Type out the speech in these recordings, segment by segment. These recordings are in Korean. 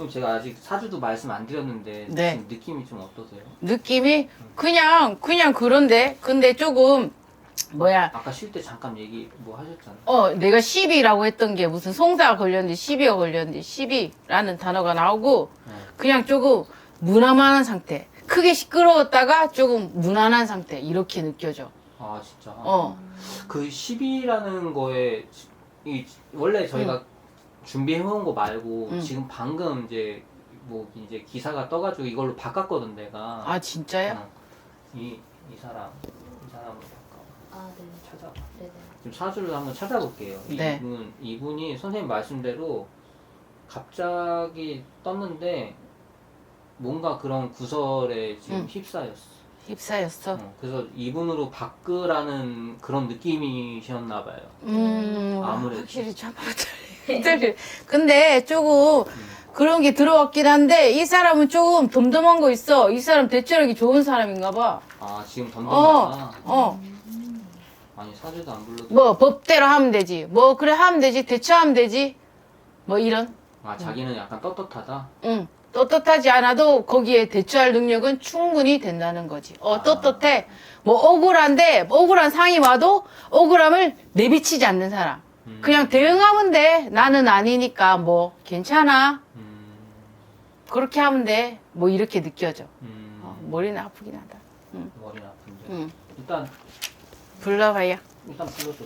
지금 제가 아직 사주도 말씀 안 드렸는데 네. 지금 느낌이 좀 어떠세요? 느낌이 그냥 그런데 근데 조금 뭐야 아까 쉴 때 잠깐 얘기 뭐 하셨잖아요. 내가 시비라고 했던 게 무슨 송사가 걸렸는데 시비가 걸렸는데 시비라는 단어가 나오고 네. 그냥 조금 무난한 상태. 크게 시끄러웠다가 조금 무난한 상태 이렇게 느껴져. 아 진짜. 어. 그 10이라는 거에 원래 저희가 준비해온 거 말고 지금 방금 이제 뭐 이제 기사가 떠가지고 이걸로 바꿨거든 내가. 아 진짜요? 이 사람으로 바꿔. 아, 네. 찾아봐. 네네. 지금 사주를 한번 찾아볼게요. 네. 이분이 선생님 말씀대로 갑자기 떴는데 뭔가 그런 구설에 지금 휩싸였어. 휩싸였어. 그래서 이분으로 바꾸라는 그런 느낌이셨나 봐요. 아무래도. 확실히 참 근데 조금 그런 게 들어왔긴 한데 이 사람은 조금 덤덤한 거 있어. 이 사람 대처력이 좋은 사람인가 봐. 아 지금 덤덤하다. 아니 사주도 안 불러도. 뭐 법대로 하면 되지. 뭐 그래 하면 되지. 대처하면 되지. 뭐 이런. 아 자기는 약간 떳떳하다. 응. 떳떳하지 않아도 거기에 대처할 능력은 충분히 된다는 거지. 떳떳해. 뭐 억울한데 억울한 상이 와도 억울함을 내비치지 않는 사람. 그냥 대응하면 돼. 나는 아니니까 뭐 괜찮아. 그렇게 하면 돼. 뭐 이렇게 느껴져. 머리는 아프긴 하다. 머리는 아픈데. 응. 일단 불러봐요. 불러줘.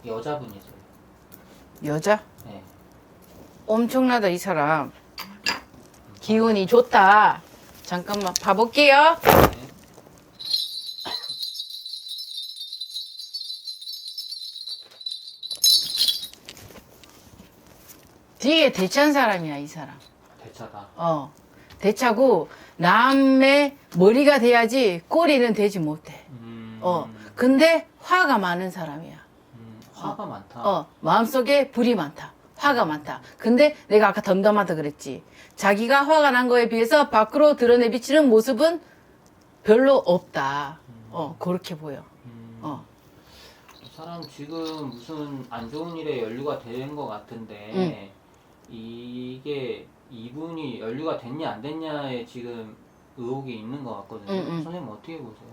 여자분이세요. 여자? 네. 엄청나다 이 사람. 기운이 좋다. 잠깐만 봐볼게요. 네. 되게 대차한 사람이야 이 사람. 대차다. 대차고 남의 머리가 돼야지 꼬리는 되지 못해. 근데 화가 많은 사람이야. 화가 많다. 마음속에 불이 많다. 화가 많다. 근데 내가 아까 덤덤하다 그랬지. 자기가 화가 난 거에 비해서 밖으로 드러내비치는 모습은 별로 없다. 그렇게 보여. 이 사람 지금 무슨 안 좋은 일에 연루가 된 것 같은데 이게 이분이 연루가 됐냐 안 됐냐에 지금 의혹이 있는 것 같거든요. 선생님 어떻게 보세요?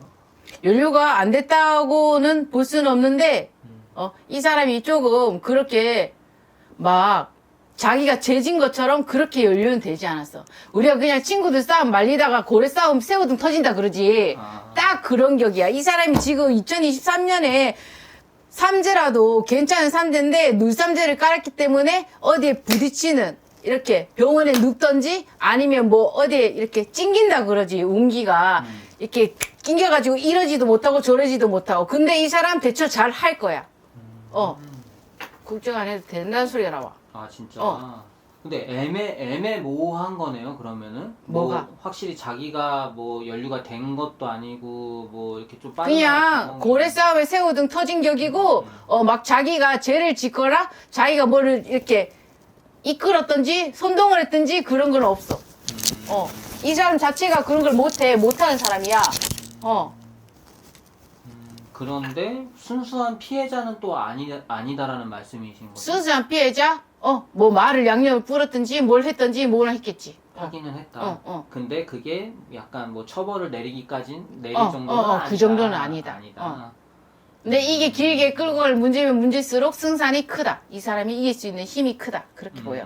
연루가 안 됐다고는 볼 수는 없는데 이 사람이 조금 그렇게 막 자기가 죄진 것처럼 그렇게 연루는 되지 않았어. 우리가 그냥 친구들 싸움 말리다가 고래 싸움 새우등 터진다 그러지. 딱 그런 격이야. 이 사람이 지금 2023년에 삼재라도 괜찮은 삼재인데 물삼재를 깔았기 때문에 어디에 부딪히는 이렇게 병원에 눕던지 아니면 뭐 어디에 이렇게 찡긴다 그러지. 운기가 이렇게 낑겨가지고 이러지도 못하고 저러지도 못하고. 근데 이 사람 대처 잘 할 거야. 걱정 안 해도 된다는 소리가 나와. 아 진짜. 근데 애매모호한 거네요. 그러면은 뭐가? 뭐 확실히 자기가 뭐 연루가 된 것도 아니고 뭐 이렇게 좀 빠른 그냥 고래 싸움에 새우등 터진 격이고 막 자기가 죄를 짓거나 자기가 뭐를 이렇게 이끌었던지 선동을 했던지 그런 건 없어. 이 사람 자체가 그런 걸 못하는 사람이야. 그런데 순수한 피해자는 또 아니다라는 말씀이신 거죠? 순수한 피해자? 뭐 말을 양념을 뿌렸든지 뭘 했든지 뭘 했겠지. 하기는 했다. 근데 그게 약간 뭐 처벌을 내릴 정도는 그 정도는 아니다. 근데 이게 길게 끌고 갈 문제면 문제일수록 승산이 크다. 이 사람이 이길 수 있는 힘이 크다. 그렇게 보여.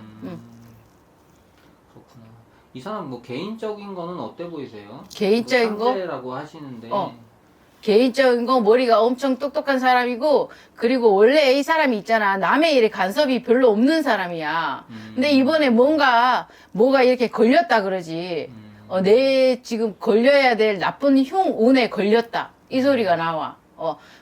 그렇구나. 이 사람 뭐 개인적인 거는 어때 보이세요? 개인적인 거? 상대라고 하시는데. 개인적인 거 머리가 엄청 똑똑한 사람이고 그리고 원래 이 사람이 있잖아. 남의 일에 간섭이 별로 없는 사람이야. 근데 이번에 뭐가 이렇게 걸렸다 그러지. 내 지금 걸려야 될 나쁜 흉운에 걸렸다. 이 소리가 나와.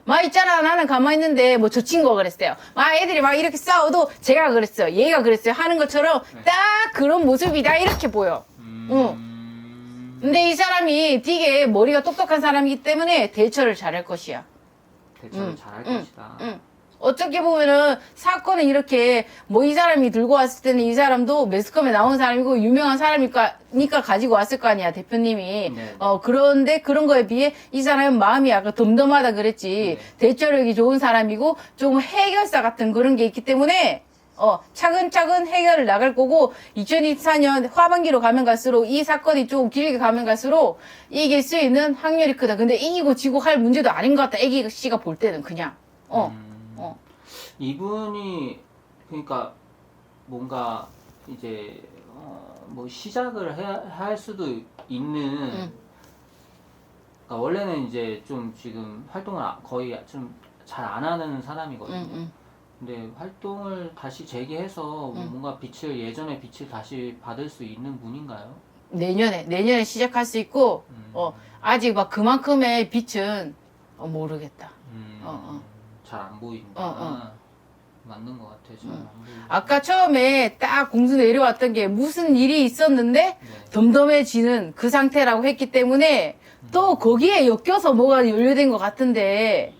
막 있잖아. 나는 가만히 있는데 뭐 저 친구가 그랬어요. 막 애들이 막 이렇게 싸워도 제가 그랬어요. 얘가 그랬어요. 하는 것처럼 딱 그런 모습이다. 이렇게 보여. 근데 이 사람이 되게 머리가 똑똑한 사람이기 때문에 대처를 잘할 것이야. 대처를 잘할 것이다. 어떻게 보면은 사건은 이렇게 뭐 이 사람이 들고 왔을 때는 이 사람도 매스컴에 나온 사람이고 유명한 사람이니까 가지고 왔을 거 아니야, 대표님이. 네. 그런데 그런 거에 비해 이 사람은 마음이 약간 덤덤하다 그랬지. 네. 대처력이 좋은 사람이고 조금 해결사 같은 그런 게 있기 때문에 차근차근 해결을 나갈 거고 2024년 하반기로 가면 갈수록 이 사건이 좀 길게 가면 갈수록 이길 수 있는 확률이 크다. 근데 이기고 지고 할 문제도 아닌 것 같다. 애기 씨가 볼 때는 그냥. 이분이 그러니까 뭔가 이제 뭐 시작을 할 수도 있는 그러니까 원래는 이제 좀 지금 활동을 거의 좀 잘 안 하는 사람이거든요. 근데 활동을 다시 재개해서 뭔가 예전의 빛을 다시 받을 수 있는 분인가요? 내년에 시작할 수 있고 아직 막 그만큼의 빛은 모르겠다. 잘 안 보인다. 맞는 것 같아요. 잘 안 보인다. 아까 처음에 딱 공수 내려왔던 게 무슨 일이 있었는데 네. 덤덤해지는 그 상태라고 했기 때문에 또 거기에 엮여서 뭐가 연루된 것 같은데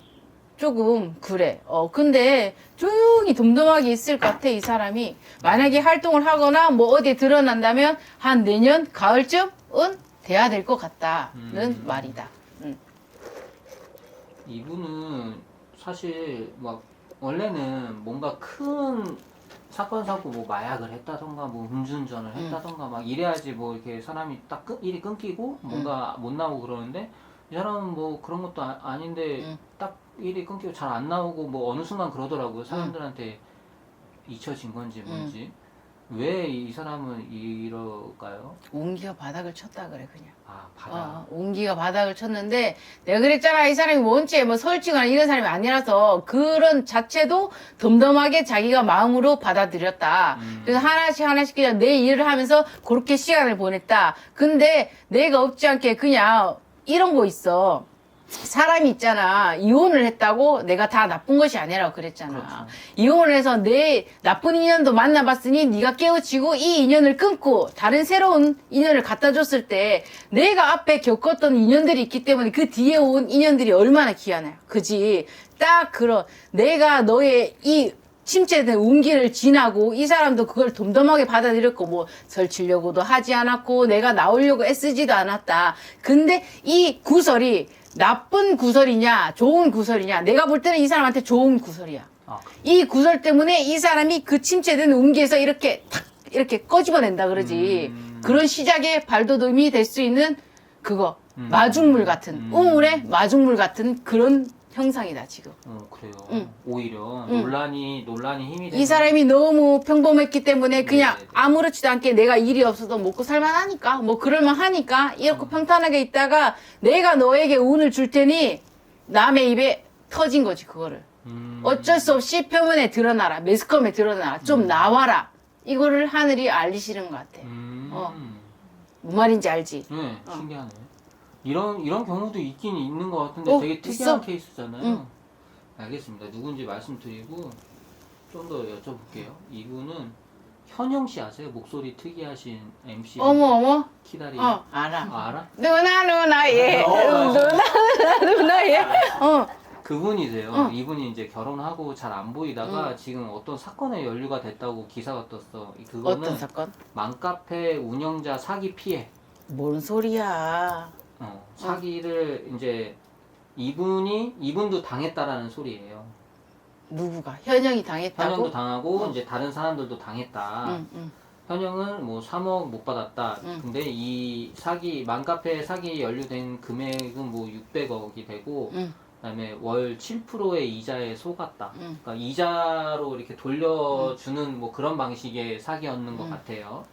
조금 그래. 근데 조용히 덤덤하게 있을 것 같아, 이 사람이. 만약에 활동을 하거나 뭐 어디에 드러난다면 한 내년 가을쯤은 돼야 될 것 같다는 말이다. 이분은 사실 막 원래는 뭔가 큰 사건 사고 뭐 마약을 했다던가 뭐 음주운전을 했다던가 막 이래야지 뭐 이렇게 사람이 딱 일이 끊기고 뭔가 못 나오고 그러는데 이 사람은 뭐 그런 것도 아닌데 딱 일이 끊기고 잘 안 나오고 뭐 어느 순간 그러더라고요. 사람들한테 잊혀진 건지 뭔지. 왜 이 사람은 이럴까요? 온기가 바닥을 쳤다 그래, 그냥. 아, 바다. 온기가 바닥을 쳤는데 내가 그랬잖아. 이 사람이 원체 뭐 설치거나 이런 사람이 아니라서 그런 자체도 덤덤하게 자기가 마음으로 받아들였다. 그래서 하나씩 그냥 내 일을 하면서 그렇게 시간을 보냈다. 근데 내가 없지 않게 그냥 이런 거 있어. 사람이 있잖아. 이혼을 했다고 내가 다 나쁜 것이 아니라고 그랬잖아. 그렇죠. 이혼을 해서 내 나쁜 인연도 만나봤으니 네가 깨우치고 이 인연을 끊고 다른 새로운 인연을 갖다 줬을 때 내가 앞에 겪었던 인연들이 있기 때문에 그 뒤에 온 인연들이 얼마나 귀하나요. 그지? 딱 그런 내가 너의 이 침체된 운기를 지나고 이 사람도 그걸 덤덤하게 받아들였고 뭐 설치려고도 하지 않았고 내가 나오려고 애쓰지도 않았다. 근데 이 구설이 나쁜 구설이냐 좋은 구설이냐 내가 볼 때는 이 사람한테 좋은 구설이야. 이 구설 때문에 이 사람이 그 침체된 운기에서 이렇게 탁 이렇게 꺼집어낸다 그러지. 그런 시작의 발돋움이 될 수 있는 그거 마중물 같은 우물의 마중물 같은 그런 형상이다 지금. 그래요. 오히려 논란이 힘이 되는 이 사람이 너무 평범했기 때문에 그냥 네네네. 아무렇지도 않게 내가 일이 없어도 먹고 살만하니까 뭐 그럴만하니까 이렇게 평탄하게 있다가 내가 너에게 운을 줄 테니 남의 입에 터진 거지 그거를. 어쩔 수 없이 표면에 드러나라. 매스컴에 드러나라. 좀 나와라. 이거를 하늘이 알리시는 것 같아. 뭔 말인지 알지? 네, 신기하네. 이런 경우도 있긴 있는 것 같은데 되게 특이한 있어. 케이스잖아요. 알겠습니다. 누군지 말씀드리고 좀 더 여쭤볼게요. 이분은 현영 씨 아세요? 목소리 특이하신 MC. 어머. 키다리. 알아. 알아? 누나 예. 누나 예. 그분이세요. 이분이 이제 결혼하고 잘 안 보이다가 지금 어떤 사건에 연루가 됐다고 기사가 떴어. 그거는 어떤 사건? 맘카페 운영자 사기 피해. 뭔 소리야. 사기를 이제 이분도 당했다라는 소리예요. 누구가? 현영이 당했다고? 현영도 당하고 이제 다른 사람들도 당했다. 현영은 뭐 3억 못 받았다. 근데 이 맘카페 사기에 연루된 금액은 뭐 600억이 되고 그다음에 월 7%의 이자에 속았다. 그러니까 이자로 이렇게 돌려주는 뭐 그런 방식의 사기였는 것 같아요.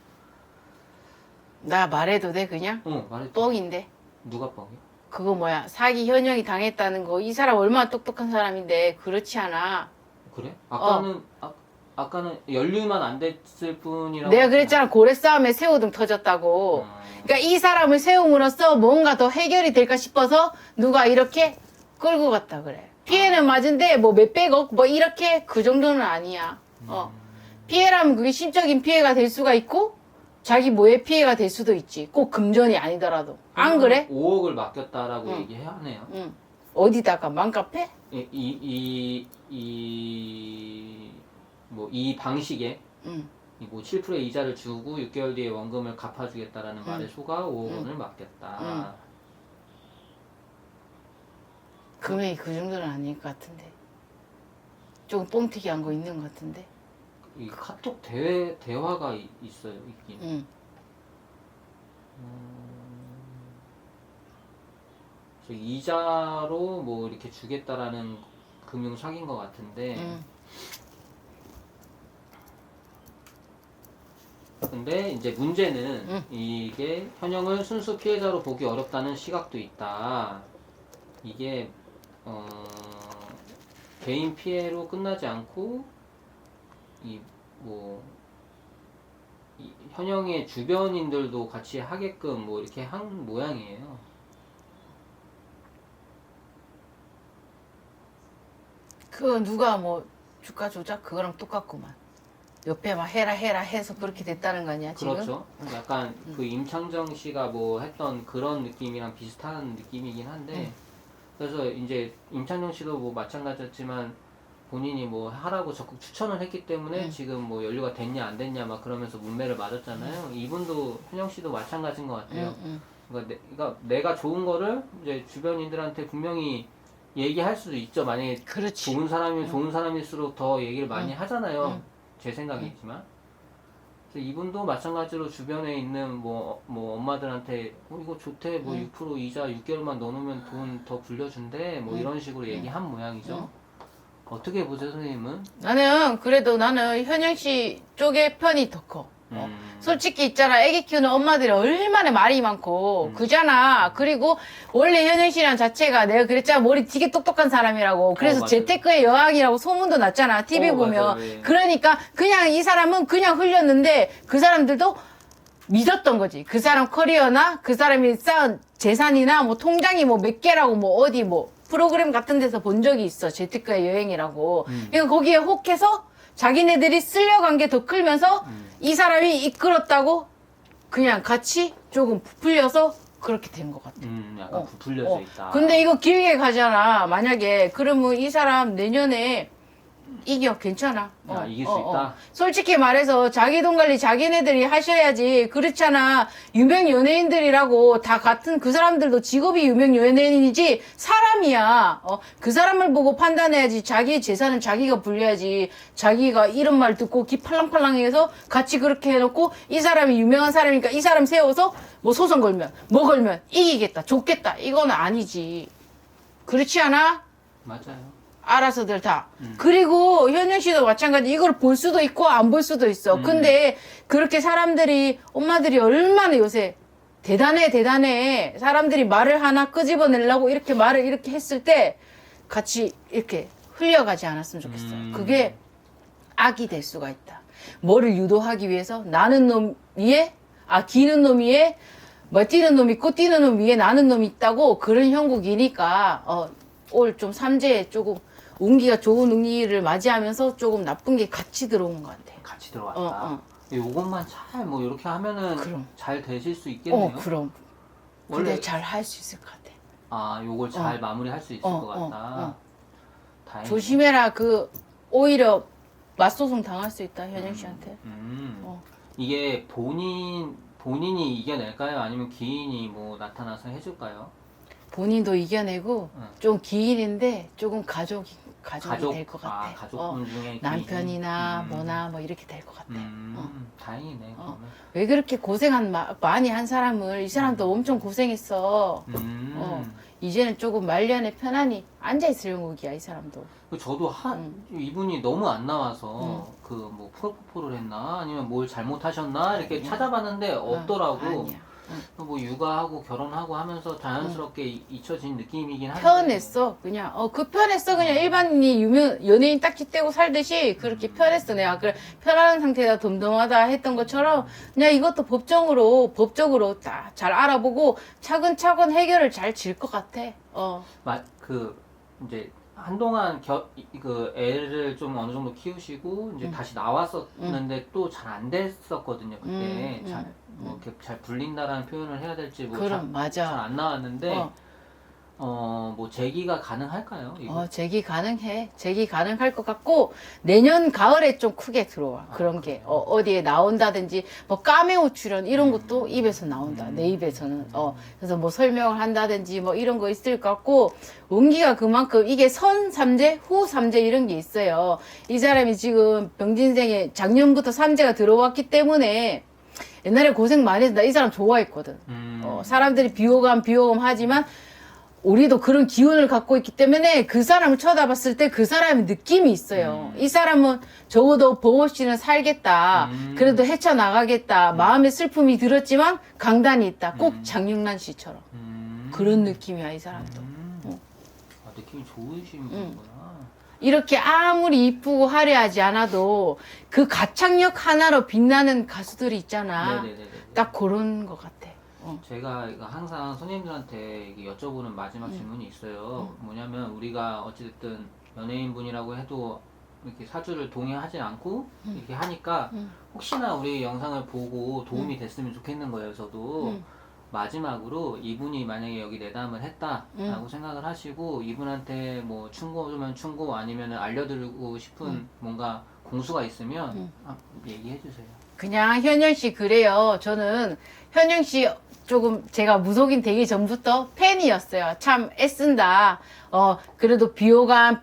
나 말해도 돼 그냥? 말해. 뻥인데. 누가 뻥이야? 그거 뭐야 사기 현영이 당했다는 거 이 사람 얼마나 똑똑한 사람인데 그렇지 않아. 그래? 아까는 연루만 안 됐을 뿐이라고. 내가 그랬잖아 고래 싸움에 새우등 터졌다고. 그러니까 이 사람을 세움으로써 뭔가 더 해결이 될까 싶어서 누가 이렇게 끌고 갔다 그래. 피해는 맞은데 뭐 몇백억 뭐 이렇게 그 정도는 아니야. 피해라면 그게 심적인 피해가 될 수가 있고 자기 뭐의 피해가 될 수도 있지. 꼭 금전이 아니더라도. 안 그래? 5억을 맡겼다라고 얘기하네요. 어디다가 맘카페? 이 방식에 응. 뭐 7%의 이자를 주고 6개월 뒤에 원금을 갚아주겠다라는 말에 속아 5억 원을 맡겼다. 금액이 그 정도는 아닐 것 같은데. 조금 뻥튀기 한 거 있는 것 같은데. 이 카톡 대화가 있어요, 있긴. 응. 그래서 이자로 뭐 이렇게 주겠다라는 금융 사기인 것 같은데. 응. 근데 이제 문제는 이게 현영을 순수 피해자로 보기 어렵다는 시각도 있다. 이게 개인 피해로 끝나지 않고 이 현영의 주변인들도 같이 하게끔 뭐 이렇게 한 모양이에요. 그거 누가 뭐 주가 조작 그거랑 똑같구만. 옆에 막 해라 해서 그렇게 됐다는 거 아니야 지금? 그렇죠. 약간 그 임창정 씨가 뭐 했던 그런 느낌이랑 비슷한 느낌이긴 한데 그래서 이제 임창정 씨도 뭐 마찬가지였지만 본인이 뭐 하라고 적극 추천을 했기 때문에 지금 뭐 연루가 됐냐 안 됐냐 막 그러면서 문매를 맞았잖아요. 이분도 현영 씨도 마찬가지인 것 같아요. 그러니까 내가 좋은 거를 이제 주변인들한테 분명히 얘기할 수도 있죠. 만약에 그렇지. 좋은 사람이면 좋은 사람일수록 더 얘기를 많이 하잖아요. 제 생각이지만. 그래서 이분도 마찬가지로 주변에 있는 뭐 엄마들한테 이거 좋대 뭐 6% 이자 6개월만 넣어놓으면 돈 더 불려준대 뭐 이런 식으로 얘기한 모양이죠. 어떻게 보세요, 선생님은? 나는 현영 씨 쪽의 편이 더 커. 솔직히 있잖아. 애기 키우는 엄마들이 얼마나 말이 많고 그잖아. 그리고 원래 현영 씨랑 자체가 내가 그랬잖아. 머리 되게 똑똑한 사람이라고. 그래서 맞아요. 재테크의 여왕이라고 소문도 났잖아. TV 보면. 맞아요. 예. 그러니까 그냥 이 사람은 그냥 흘렸는데 그 사람들도 믿었던 거지. 그 사람 커리어나 그 사람이 쌓은 재산이나 뭐 통장이 뭐 몇 개라고 뭐 어디 뭐 프로그램 같은 데서 본 적이 있어. 재테크의 여행이라고. 그러니까 거기에 혹해서 자기네들이 쓸려간 게 더 클면서 이 사람이 이끌었다고 그냥 같이 조금 부풀려서 그렇게 된 것 같아. 약간 부풀려져 있다. 근데 이거 길게 가잖아. 만약에 그러면 이 사람 내년에 이겨 괜찮아. 이길 수 있다? 솔직히 말해서 자기 돈 관리 자기네들이 하셔야지. 그렇잖아. 유명 연예인들이라고 다 같은 그 사람들도 직업이 유명 연예인이지 사람이야. 그 사람을 보고 판단해야지. 자기 재산은 자기가 불려야지. 자기가 이런 말 듣고 귀 팔랑팔랑해서 같이 그렇게 해놓고 이 사람이 유명한 사람이니까 이 사람 세워서 뭐 소송 걸면 뭐 걸면 이기겠다 좋겠다 이건 아니지. 그렇지 않아? 맞아요. 알아서들 다. 그리고 현영 씨도 마찬가지. 이걸 볼 수도 있고 안 볼 수도 있어. 근데 그렇게 사람들이 엄마들이 얼마나 요새 대단해. 사람들이 말을 하나 끄집어내려고 이렇게 말을 이렇게 했을 때 같이 이렇게 흘려가지 않았으면 좋겠어요. 그게 악이 될 수가 있다. 뭐를 유도하기 위해서 나는 놈 위에 기는 놈 위에 뭐 뛰는 놈 있고 뛰는 놈 위에 나는 놈이 있다고 그런 형국이니까 올 좀 삼재에 조금 운기가 좋은 운기를 맞이하면서 조금 나쁜 게 같이 들어온 것 같아. 같이 들어왔다. 요것만 잘 뭐 이렇게 하면은 잘 되실 수 있겠네요. 그럼. 원래 근데 잘 할 수 있을 것 같아. 요걸 잘 마무리할 수 있을 것 같다. 다행이네. 조심해라. 오히려 맞소송 당할 수 있다. 현영 씨한테. 이게 본인이 이겨낼까요? 아니면 기인이 뭐 나타나서 해줄까요? 본인도 이겨내고 좀 기인인데 조금 가족이 될 것 같아. 가족분 중에 남편이나 뭐나 뭐 이렇게 될 것 같아. 다행이네. 그러면. 왜 그렇게 많이 한 사람을 이 사람도 엄청 고생했어. 이제는 조금 말년에 편안히 앉아있을 영국이야 이 사람도. 저도 이분이 너무 안 나와서 그 뭐 프로포폴을 했나 아니면 뭘 잘못하셨나 이렇게 찾아봤는데 없더라고. 아니야. 뭐 육아하고 결혼하고 하면서 자연스럽게 잊혀진 느낌이긴 한데. 편했어 그냥 편했어 그냥 일반인이 유명 연예인 딱지 떼고 살듯이 그렇게 편했어. 내가 그래 편한 상태다 덤덤하다 했던 것처럼 그냥 이것도 법적으로 다 잘 알아보고 차근차근 해결을 잘 질 것 같아. 이제 한동안 그 애를 좀 어느 정도 키우시고 이제 다시 나왔었는데 또 잘 안 됐었거든요 그때. 뭐 이렇게 잘 불린다라는 표현을 해야 될지 뭐 그럼 맞아. 잘 안 나왔는데 뭐 재기가 가능할까요? 이거? 재기 가능해. 재기 가능할 것 같고, 내년 가을에 좀 크게 들어와. 그런 게. 어디에 나온다든지, 뭐 까메오 출연 이런 것도 입에서 나온다. 내 입에서는. 그래서 뭐 설명을 한다든지 뭐 이런 거 있을 것 같고, 운기가 그만큼 이게 선 삼재, 후 삼재 이런 게 있어요. 이 사람이 지금 병진생에 작년부터 삼재가 들어왔기 때문에 옛날에 고생 많이 했다. 이 사람 좋아했거든. 사람들이 비호감 하지만 우리도 그런 기운을 갖고 있기 때문에 그 사람을 쳐다봤을 때 그 사람의 느낌이 있어요. 이 사람은 적어도 보호 씨는 살겠다. 그래도 헤쳐나가겠다. 마음에 슬픔이 들었지만 강단이 있다. 꼭 장윤란 씨처럼. 그런 느낌이야, 이 사람도. 아, 느낌이 좋으신 분이구나. 이렇게 아무리 이쁘고 화려하지 않아도 그 가창력 하나로 빛나는 가수들이 있잖아. 네네네네. 딱 그런 것 같아. 제가 이거 항상 손님들한테 이게 여쭤보는 마지막 질문이 있어요. 뭐냐면 우리가 어찌됐든 연예인분이라고 해도 이렇게 사주를 동의하지 않고 이렇게 하니까 혹시나 우리 영상을 보고 도움이 됐으면 좋겠는 거예요. 저도 마지막으로 이분이 만약에 여기 내담을 했다라고 생각을 하시고 이분한테 뭐 충고면 충고 아니면 알려드리고 싶은 뭔가 공수가 있으면 얘기해 주세요. 그냥 현영 씨 그래요. 저는 현영 씨 조금 제가 무속인 되기 전부터 팬이었어요. 참 애쓴다. 그래도 비호감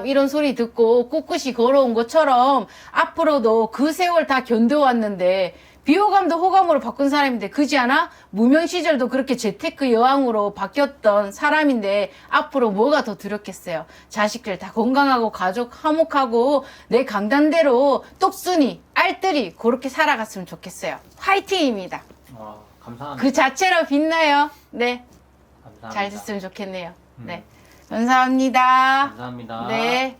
이런 소리 듣고 꿋꿋이 걸어온 것처럼 앞으로도 그 세월 다 견뎌왔는데 비호감도 호감으로 바꾼 사람인데 그지 않아? 무명 시절도 그렇게 재테크 여왕으로 바뀌었던 사람인데 앞으로 뭐가 더 두렵겠어요. 자식들 다 건강하고 가족 화목하고 내 강단대로 똑순이 알뜰히 그렇게 살아갔으면 좋겠어요. 화이팅입니다. 감사합니다. 그 자체로 빛나요. 네. 감사합니다. 잘 됐으면 좋겠네요. 네. 감사합니다. 감사합니다. 네.